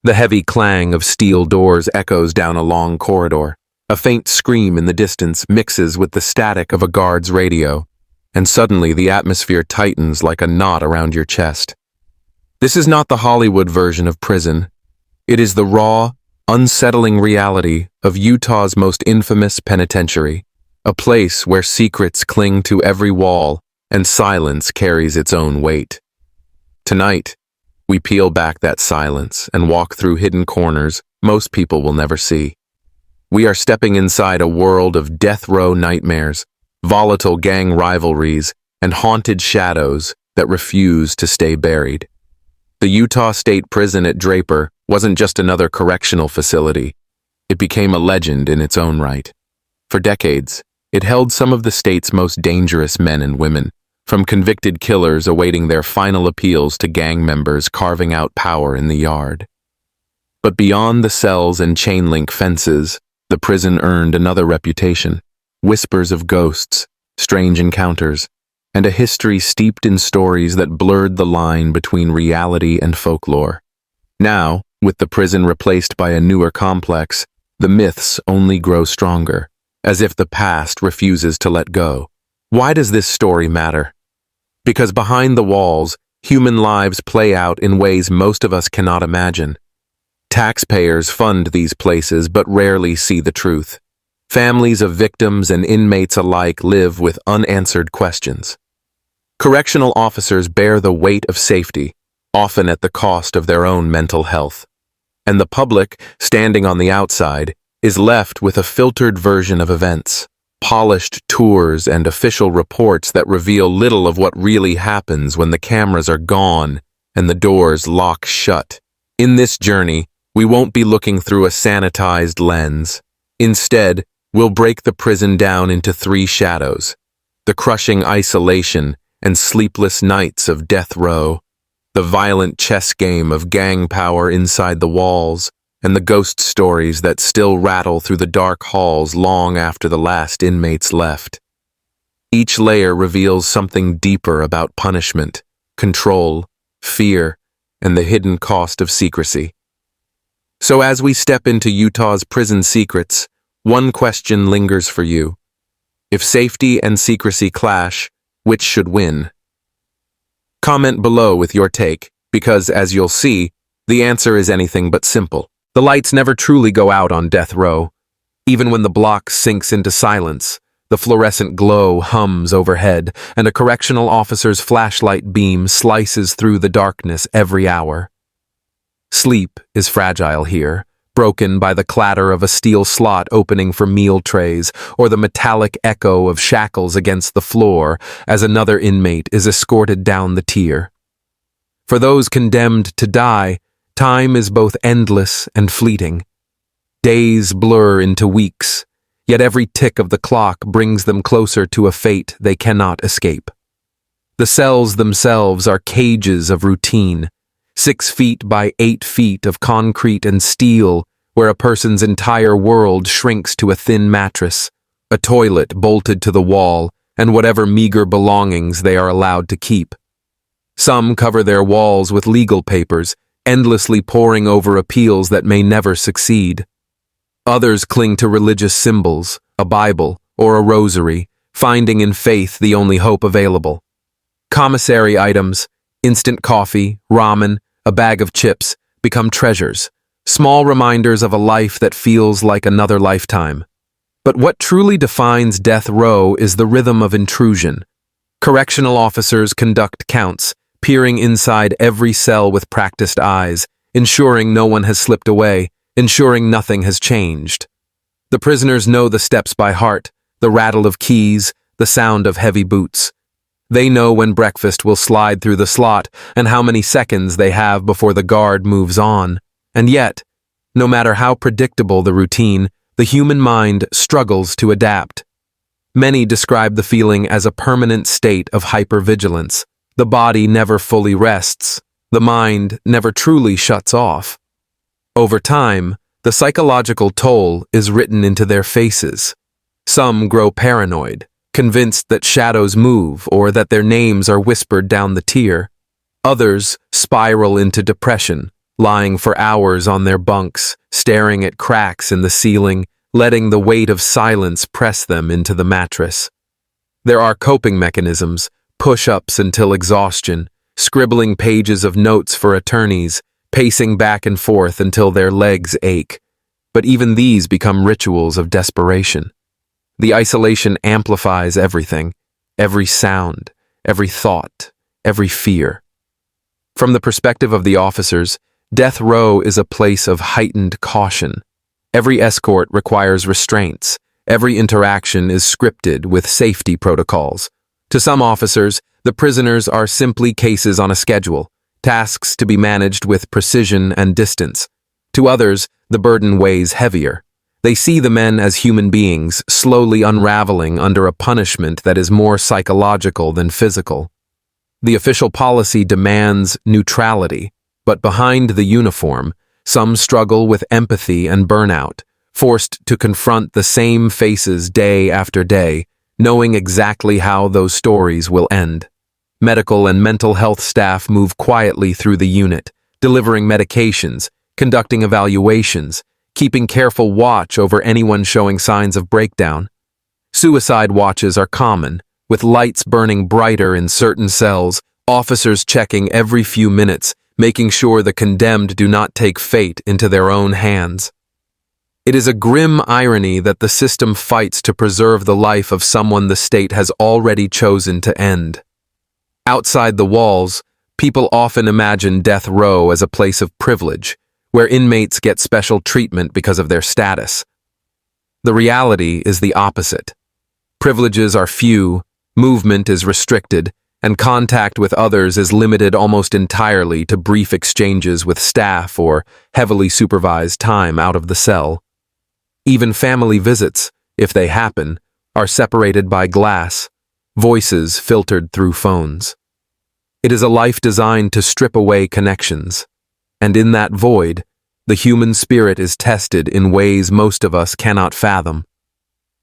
The heavy clang of steel doors echoes down a long corridor. A faint scream in the distance mixes with the static of a guard's radio, and suddenly the atmosphere tightens like a knot around your chest. This is not the Hollywood version of prison. It is the raw, unsettling reality of Utah's most infamous penitentiary, a place where secrets cling to every wall and silence carries its own weight. Tonight, we peel back that silence and walk through hidden corners most people will never see. We are stepping inside a world of death row nightmares, volatile gang rivalries, and haunted shadows that refuse to stay buried. The Utah State Prison at Draper wasn't just another correctional facility. It became a legend in its own right. For decades, it held some of the state's most dangerous men and women, from convicted killers awaiting their final appeals to gang members carving out power in the yard. But beyond the cells and chain-link fences, the prison earned another reputation: whispers of ghosts, strange encounters, and a history steeped in stories that blurred the line between reality and folklore. Now, with the prison replaced by a newer complex, the myths only grow stronger, as if the past refuses to let go. Why does this story matter? Because behind the walls, human lives play out in ways most of us cannot imagine. Taxpayers fund these places but rarely see the truth. Families of victims and inmates alike live with unanswered questions. Correctional officers bear the weight of safety, often at the cost of their own mental health. And the public, standing on the outside, is left with a filtered version of events, polished tours and official reports that reveal little of what really happens when the cameras are gone and the doors lock shut. In this journey, we won't be looking through a sanitized lens. Instead, we'll break the prison down into three shadows: the crushing isolation and sleepless nights of death row, the violent chess game of gang power inside the walls, and the ghost stories that still rattle through the dark halls long after the last inmates left. Each layer reveals something deeper about punishment, control, fear, and the hidden cost of secrecy. So as we step into Utah's prison secrets, one question lingers for you. If safety and secrecy clash, which should win? Comment below with your take, because as you'll see, the answer is anything but simple. The lights never truly go out on death row. Even when the block sinks into silence, the fluorescent glow hums overhead, and a correctional officer's flashlight beam slices through the darkness every hour. Sleep is fragile here, broken by the clatter of a steel slot opening for meal trays or the metallic echo of shackles against the floor as another inmate is escorted down the tier. For those condemned to die, time is both endless and fleeting. Days blur into weeks, yet every tick of the clock brings them closer to a fate they cannot escape. The cells themselves are cages of routine, 6 feet by 8 feet of concrete and steel, where a person's entire world shrinks to a thin mattress, a toilet bolted to the wall, and whatever meager belongings they are allowed to keep. Some cover their walls with legal papers, endlessly poring over appeals that may never succeed. Others cling to religious symbols, a Bible, or a rosary, finding in faith the only hope available. Commissary items, instant coffee, ramen, a bag of chips, become treasures, small reminders of a life that feels like another lifetime. But what truly defines death row is the rhythm of intrusion. Correctional officers conduct counts, peering inside every cell with practiced eyes, ensuring no one has slipped away, ensuring nothing has changed. The prisoners know the steps by heart, the rattle of keys, the sound of heavy boots. They know when breakfast will slide through the slot and how many seconds they have before the guard moves on. And yet, no matter how predictable the routine, the human mind struggles to adapt. Many describe the feeling as a permanent state of hypervigilance. The body never fully rests. The mind never truly shuts off. Over time, the psychological toll is written into their faces. Some grow paranoid, convinced that shadows move or that their names are whispered down the tier. Others spiral into depression, lying for hours on their bunks, staring at cracks in the ceiling, letting the weight of silence press them into the mattress. There are coping mechanisms, push-ups until exhaustion, scribbling pages of notes for attorneys, pacing back and forth until their legs ache. But even these become rituals of desperation. The isolation amplifies everything, every sound, every thought, every fear. From the perspective of the officers, death row is a place of heightened caution. Every escort requires restraints. Every interaction is scripted with safety protocols. To some officers, the prisoners are simply cases on a schedule, tasks to be managed with precision and distance. To others, the burden weighs heavier. They see the men as human beings, slowly unraveling under a punishment that is more psychological than physical. The official policy demands neutrality, but behind the uniform, some struggle with empathy and burnout, forced to confront the same faces day after day, knowing exactly how those stories will end. Medical and mental health staff move quietly through the unit, delivering medications, conducting evaluations, keeping careful watch over anyone showing signs of breakdown. Suicide watches are common, with lights burning brighter in certain cells, officers checking every few minutes, making sure the condemned do not take fate into their own hands. It is a grim irony that the system fights to preserve the life of someone the state has already chosen to end. Outside the walls, people often imagine death row as a place of privilege, where inmates get special treatment because of their status. The reality is the opposite. Privileges are few, movement is restricted, and contact with others is limited almost entirely to brief exchanges with staff or heavily supervised time out of the cell. Even family visits, if they happen, are separated by glass, voices filtered through phones. It is a life designed to strip away connections, and in that void, the human spirit is tested in ways most of us cannot fathom.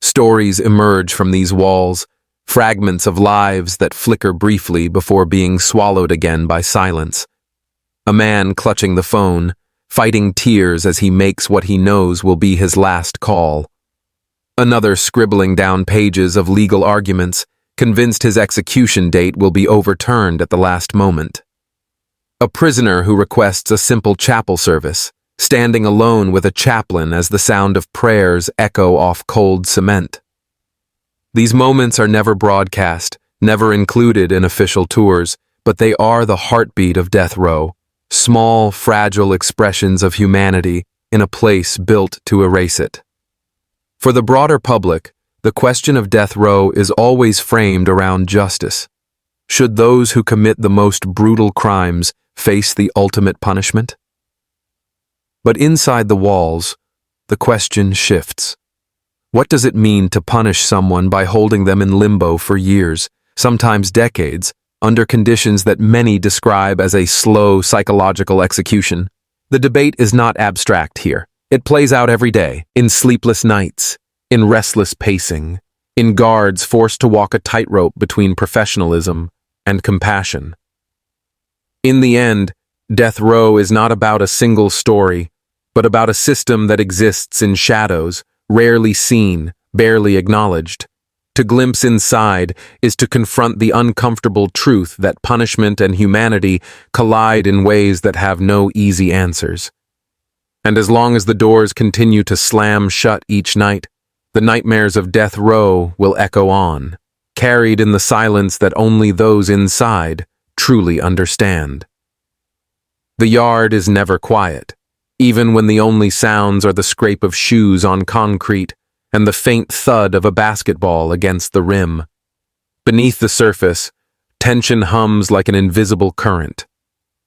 Stories emerge from these walls, fragments of lives that flicker briefly before being swallowed again by silence. A man clutching the phone, fighting tears as he makes what he knows will be his last call. Another scribbling down pages of legal arguments, convinced his execution date will be overturned at the last moment. A prisoner who requests a simple chapel service, standing alone with a chaplain as the sound of prayers echo off cold cement. These moments are never broadcast, never included in official tours, but they are the heartbeat of death row, small, fragile expressions of humanity in a place built to erase it. For the broader public, the question of death row is always framed around justice. Should those who commit the most brutal crimes face the ultimate punishment? But inside the walls, the question shifts. What does it mean to punish someone by holding them in limbo for years, sometimes decades, under conditions that many describe as a slow psychological execution? The debate is not abstract here. It plays out every day, in sleepless nights, in restless pacing, in guards forced to walk a tightrope between professionalism and compassion. In the end, death row is not about a single story, but about a system that exists in shadows, rarely seen, barely acknowledged. To glimpse inside is to confront the uncomfortable truth that punishment and humanity collide in ways that have no easy answers. And as long as the doors continue to slam shut each night, the nightmares of death row will echo on, carried in the silence that only those inside truly understand. The yard is never quiet, even when the only sounds are the scrape of shoes on concrete and the faint thud of a basketball against the rim. Beneath the surface, tension hums like an invisible current.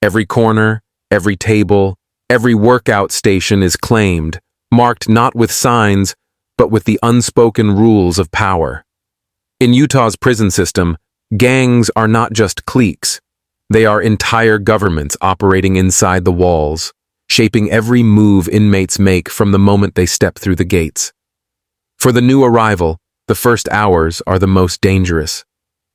Every corner, every table, every workout station is claimed, marked not with signs, but with the unspoken rules of power. In Utah's prison system, gangs are not just cliques. They are entire governments operating inside the walls, shaping every move inmates make from the moment they step through the gates. For the new arrival, the first hours are the most dangerous.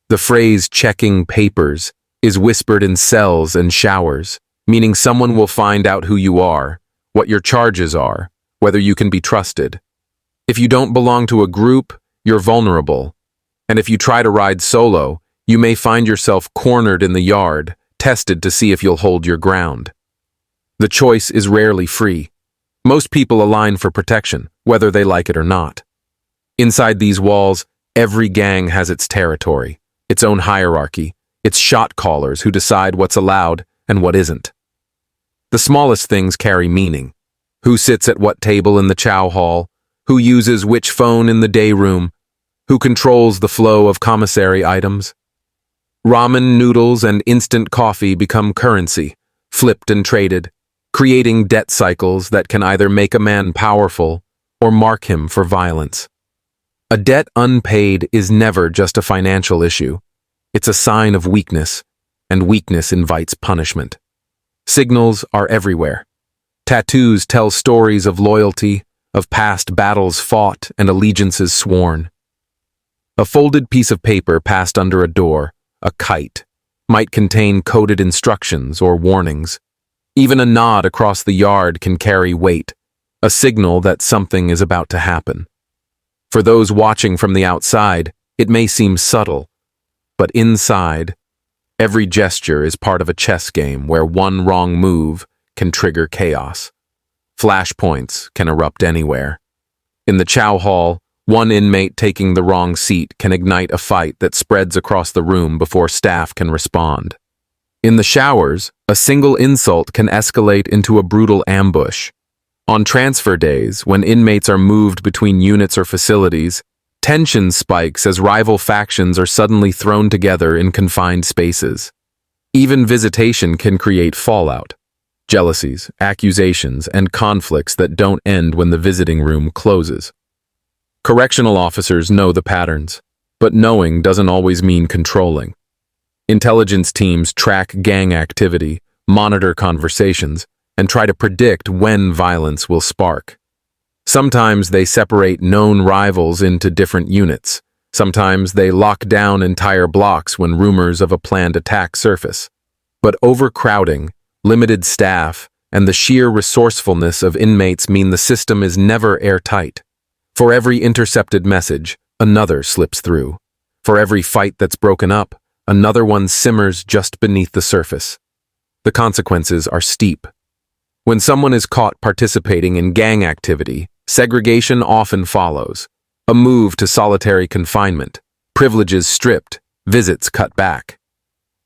The phrase "checking papers" is whispered in cells and showers, meaning someone will find out who you are, what your charges are, whether you can be trusted. If you don't belong to a group, you're vulnerable. And if you try to ride solo, you may find yourself cornered in the yard, tested to see if you'll hold your ground. The choice is rarely free. Most people align for protection, whether they like it or not. Inside these walls, every gang has its territory, its own hierarchy, its shot callers who decide what's allowed and what isn't. The smallest things carry meaning. Who sits at what table in the chow hall? Who uses which phone in the day room? Who controls the flow of commissary items? Ramen noodles and instant coffee become currency, flipped and traded, creating debt cycles that can either make a man powerful or mark him for violence. A debt unpaid is never just a financial issue. It's a sign of weakness, and weakness invites punishment. Signals are everywhere. Tattoos tell stories of loyalty, of past battles fought and allegiances sworn. A folded piece of paper passed under a door, a kite, might contain coded instructions or warnings. Even a nod across the yard can carry weight, a signal that something is about to happen. For those watching from the outside, it may seem subtle, but inside, every gesture is part of a chess game where one wrong move can trigger chaos. Flashpoints can erupt anywhere. In the chow hall, one inmate taking the wrong seat can ignite a fight that spreads across the room before staff can respond. In the showers, a single insult can escalate into a brutal ambush. On transfer days, when inmates are moved between units or facilities, tension spikes as rival factions are suddenly thrown together in confined spaces. Even visitation can create fallout. Jealousies, accusations, and conflicts that don't end when the visiting room closes. Correctional officers know the patterns, but knowing doesn't always mean controlling. Intelligence teams track gang activity, monitor conversations, and try to predict when violence will spark. Sometimes they separate known rivals into different units. Sometimes they lock down entire blocks when rumors of a planned attack surface. But overcrowding, limited staff, and the sheer resourcefulness of inmates mean the system is never airtight. For every intercepted message, another slips through. For every fight that's broken up, another one simmers just beneath the surface. The consequences are steep. When someone is caught participating in gang activity, segregation often follows. A move to solitary confinement, privileges stripped, visits cut back.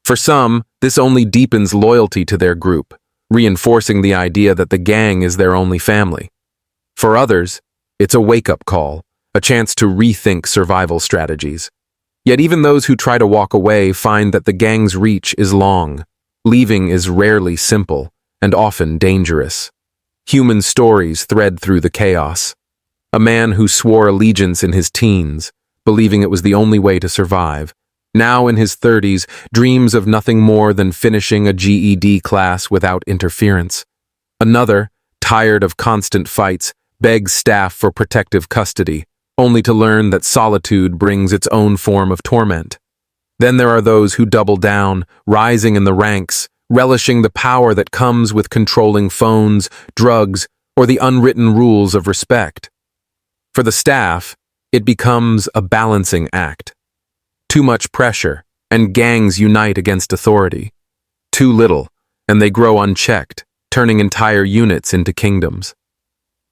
For some, this only deepens loyalty to their group, reinforcing the idea that the gang is their only family. For others, it's a wake-up call, a chance to rethink survival strategies. Yet even those who try to walk away find that the gang's reach is long. Leaving is rarely simple, and often dangerous. Human stories thread through the chaos. A man who swore allegiance in his teens, believing it was the only way to survive, now in his 30s, dreams of nothing more than finishing a GED class without interference. Another, tired of constant fights, begs staff for protective custody, only to learn that solitude brings its own form of torment. Then there are those who double down, rising in the ranks, relishing the power that comes with controlling phones, drugs, or the unwritten rules of respect. For the staff, it becomes a balancing act. Too much pressure, and gangs unite against authority. Too little, and they grow unchecked, turning entire units into kingdoms.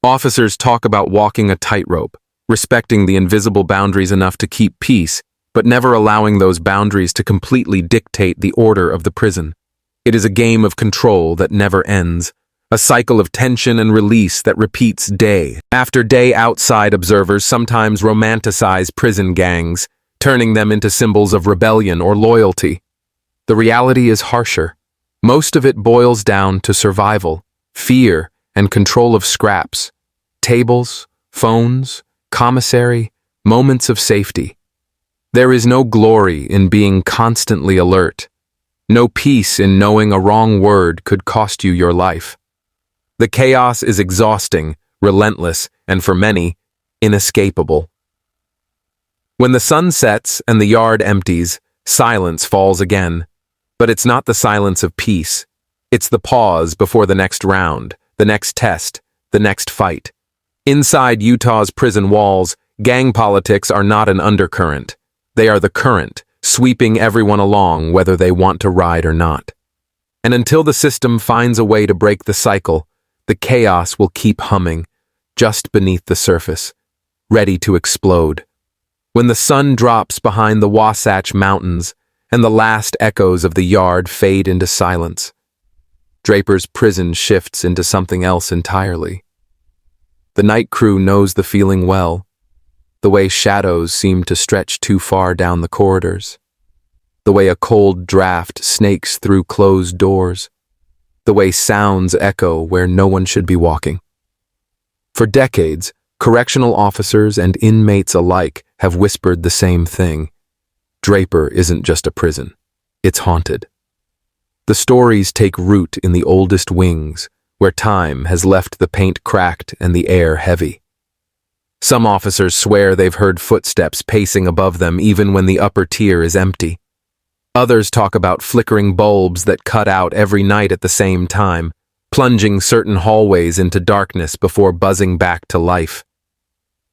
Officers talk about walking a tightrope, respecting the invisible boundaries enough to keep peace, but never allowing those boundaries to completely dictate the order of the prison. It is a game of control that never ends, a cycle of tension and release that repeats day after day. Outside observers sometimes romanticize prison gangs, turning them into symbols of rebellion or loyalty. The reality is harsher. Most of it boils down to survival, fear, and control of scraps, tables, phones, commissary, moments of safety. There is no glory in being constantly alert. No peace in knowing a wrong word could cost you your life. The chaos is exhausting, relentless, and for many, inescapable. When the sun sets and the yard empties, silence falls again. But it's not the silence of peace. It's the pause before the next round, the next test, the next fight. Inside Utah's prison walls, gang politics are not an undercurrent. They are the current, sweeping everyone along whether they want to ride or not. And until the system finds a way to break the cycle, the chaos will keep humming, just beneath the surface, ready to explode. When the sun drops behind the Wasatch Mountains and the last echoes of the yard fade into silence, Draper's prison shifts into something else entirely. The night crew knows the feeling well, the way shadows seem to stretch too far down the corridors, the way a cold draft snakes through closed doors, the way sounds echo where no one should be walking. For decades, correctional officers and inmates alike have whispered the same thing. Draper isn't just a prison, it's haunted. The stories take root in the oldest wings, where time has left the paint cracked and the air heavy. Some officers swear they've heard footsteps pacing above them even when the upper tier is empty. Others talk about flickering bulbs that cut out every night at the same time, plunging certain hallways into darkness before buzzing back to life.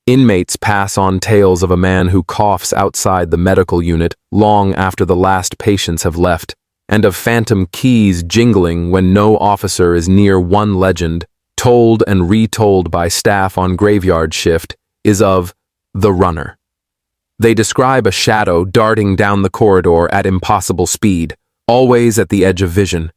Inmates pass on tales of a man who coughs outside the medical unit long after the last patients have left, and of phantom keys jingling when no officer is near. One legend, told and retold by staff on graveyard shift, is of the runner. They describe a shadow darting down the corridor at impossible speed, always at the edge of vision.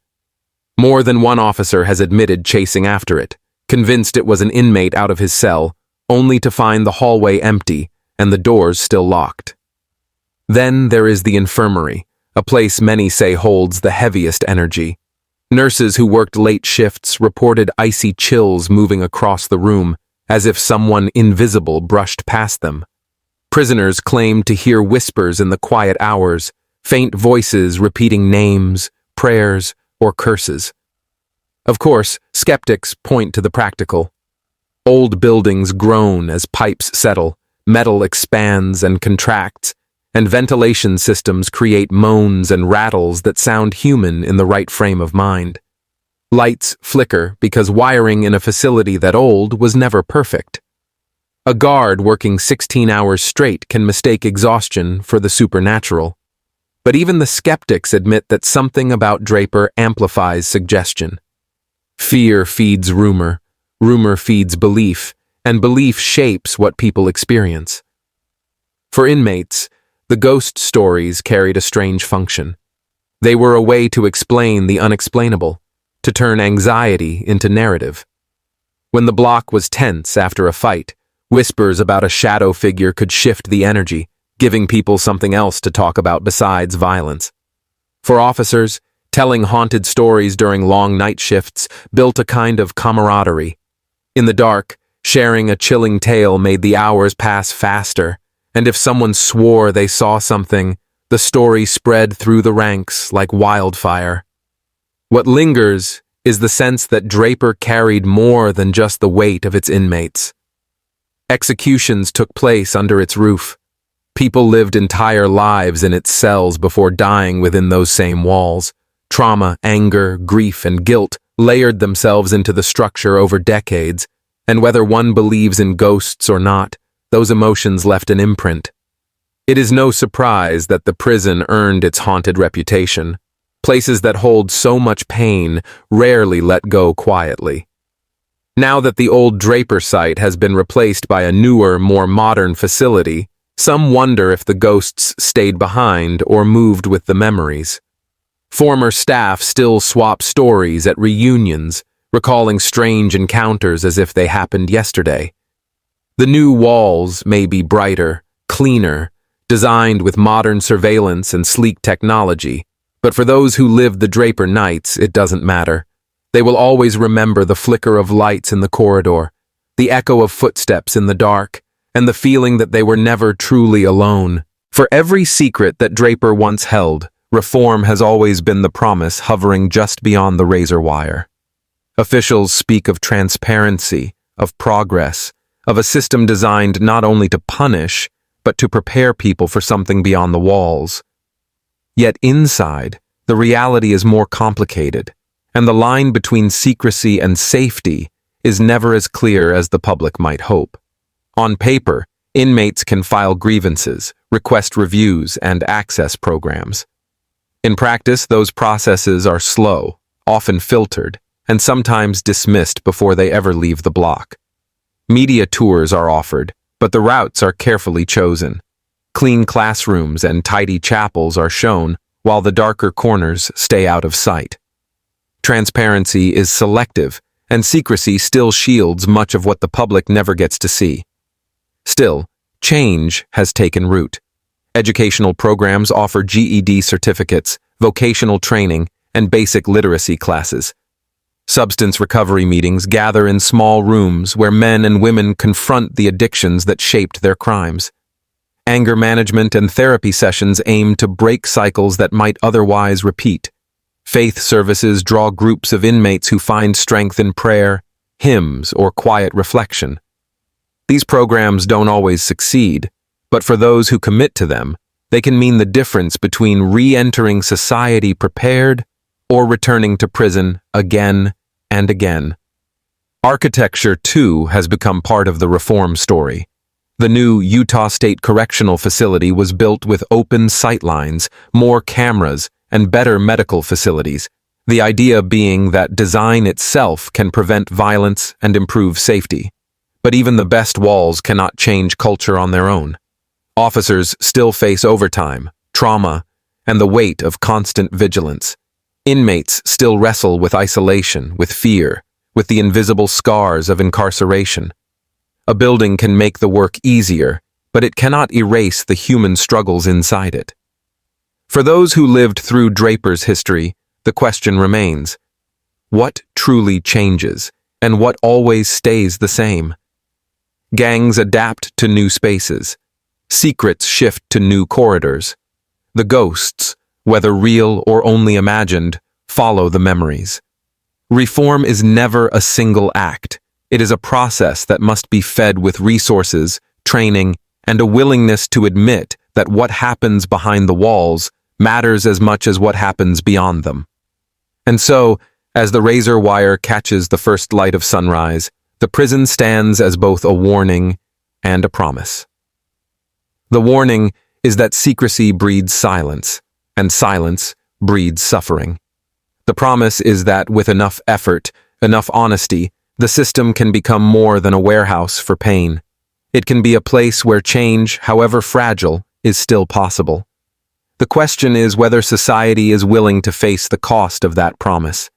More than one officer has admitted chasing after it, convinced it was an inmate out of his cell, only to find the hallway empty and the doors still locked. Then there is the infirmary, a place many say holds the heaviest energy. Nurses who worked late shifts reported icy chills moving across the room, as if someone invisible brushed past them. Prisoners claimed to hear whispers in the quiet hours, faint voices repeating names, prayers, or curses. Of course, skeptics point to the practical. Old buildings groan as pipes settle, metal expands and contracts, and ventilation systems create moans and rattles that sound human in the right frame of mind. Lights flicker because wiring in a facility that old was never perfect. A guard working 16 hours straight can mistake exhaustion for the supernatural. But even the skeptics admit that something about Draper amplifies suggestion. Fear feeds rumor, rumor feeds belief, and belief shapes what people experience. For inmates, the ghost stories carried a strange function. They were a way to explain the unexplainable, to turn anxiety into narrative. When the block was tense after a fight, whispers about a shadow figure could shift the energy, giving people something else to talk about besides violence. For officers, telling haunted stories during long night shifts built a kind of camaraderie. In the dark, sharing a chilling tale made the hours pass faster, and if someone swore they saw something, the story spread through the ranks like wildfire. What lingers is the sense that Draper carried more than just the weight of its inmates. Executions took place under its roof. People lived entire lives in its cells before dying within those same walls. Trauma, anger, grief, and guilt layered themselves into the structure over decades, and whether one believes in ghosts or not, those emotions left an imprint. It is no surprise that the prison earned its haunted reputation. Places that hold so much pain rarely let go quietly. Now that the old Draper site has been replaced by a newer, more modern facility, some wonder if the ghosts stayed behind or moved with the memories. Former staff still swap stories at reunions, recalling strange encounters as if they happened yesterday. The new walls may be brighter, cleaner, designed with modern surveillance and sleek technology, but for those who lived the Draper nights, it doesn't matter. They will always remember the flicker of lights in the corridor, the echo of footsteps in the dark, and the feeling that they were never truly alone. For every secret that Draper once held, reform has always been the promise hovering just beyond the razor wire. Officials speak of transparency, of progress, of a system designed not only to punish, but to prepare people for something beyond the walls. Yet inside, the reality is more complicated, and the line between secrecy and safety is never as clear as the public might hope. On paper, inmates can file grievances, request reviews, and access programs. In practice, those processes are slow, often filtered, and sometimes dismissed before they ever leave the block. Media tours are offered, but the routes are carefully chosen. Clean classrooms and tidy chapels are shown, while the darker corners stay out of sight. Transparency is selective, and secrecy still shields much of what the public never gets to see. Still, change has taken root. Educational programs offer GED certificates, vocational training, and basic literacy classes. Substance recovery meetings gather in small rooms where men and women confront the addictions that shaped their crimes. Anger management and therapy sessions aim to break cycles that might otherwise repeat. Faith services draw groups of inmates who find strength in prayer, hymns, or quiet reflection. These programs don't always succeed, but for those who commit to them, they can mean the difference between re-entering society prepared or returning to prison again and again. Architecture, too, has become part of the reform story. The new Utah State Correctional Facility was built with open sightlines, more cameras, and better medical facilities, the idea being that design itself can prevent violence and improve safety. But even the best walls cannot change culture on their own. Officers still face overtime, trauma, and the weight of constant vigilance. Inmates still wrestle with isolation, with fear, with the invisible scars of incarceration. A building can make the work easier, but it cannot erase the human struggles inside it. For those who lived through Draper's history, the question remains: what truly changes, and what always stays the same? Gangs adapt to new spaces. Secrets shift to new corridors. The ghosts, whether real or only imagined, follow the memories. Reform is never a single act. It is a process that must be fed with resources, training, and a willingness to admit that what happens behind the walls matters as much as what happens beyond them. And so, as the razor wire catches the first light of sunrise, the prison stands as both a warning and a promise. The warning is that secrecy breeds silence, and silence breeds suffering. The promise is that with enough effort, enough honesty, the system can become more than a warehouse for pain. It can be a place where change, however fragile, is still possible. The question is whether society is willing to face the cost of that promise.